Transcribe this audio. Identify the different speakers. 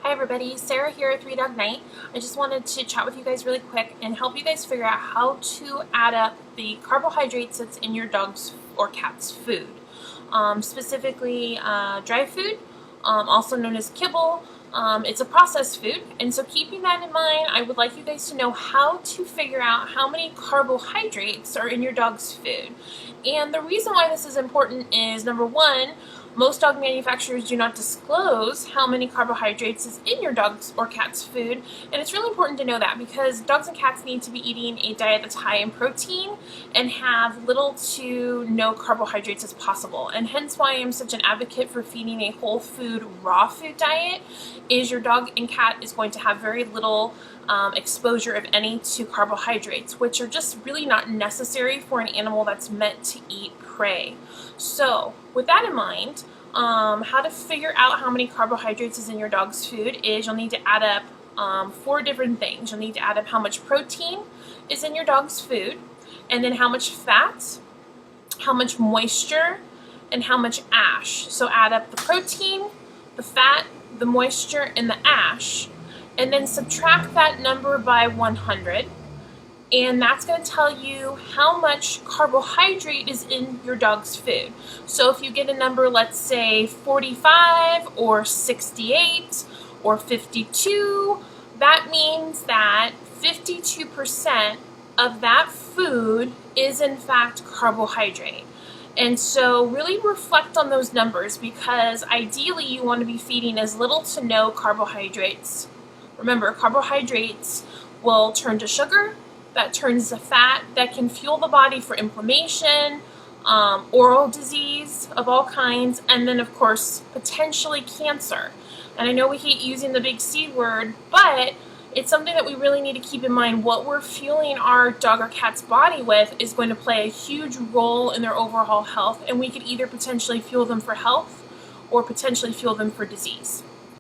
Speaker 1: Hi everybody, Sarah here at 3 Dog Night. I just wanted to chat with you guys really quick and help you guys figure out how to add up the carbohydrates that's in your dog's or cat's food. Specifically dry food, also known as kibble. It's a processed food, and so keeping that in mind, I would like you guys to know how to figure out how many carbohydrates are in your dog's food. And the reason why this is important is, number one, most dog manufacturers do not disclose how many carbohydrates is in your dog's or cat's food, and it's really important to know that because dogs and cats need to be eating a diet that's high in protein and have little to no carbohydrates as possible. And hence why I'm such an advocate for feeding a whole food, raw food diet, is your dog and cat is going to have very little exposure, if any, to carbohydrates, which are just really not necessary for an animal that's meant to eat prey. So with that in mind, how to figure out how many carbohydrates is in your dog's food is you'll need to add up 4 different things. You'll need to add up how much protein is in your dog's food, and then how much fat, how much moisture, and how much ash. So add up the protein, the fat, the moisture, and the ash, and then subtract that number by 100. And that's going to tell you how much carbohydrate is in your dog's food. So if you get a number, let's say 45 or 68 or 52, that means that 52% of that food is in fact carbohydrate. And so really reflect on those numbers, because ideally you want to be feeding as little to no carbohydrates. Remember, carbohydrates will turn to sugar, that turns to fat, that can fuel the body for inflammation, oral disease of all kinds, and then of course potentially cancer. And I know we hate using the big C word, but it's something that we really need to keep in mind. What we're fueling our dog or cat's body with is going to play a huge role in their overall health, and we could either potentially fuel them for health or potentially fuel them for disease.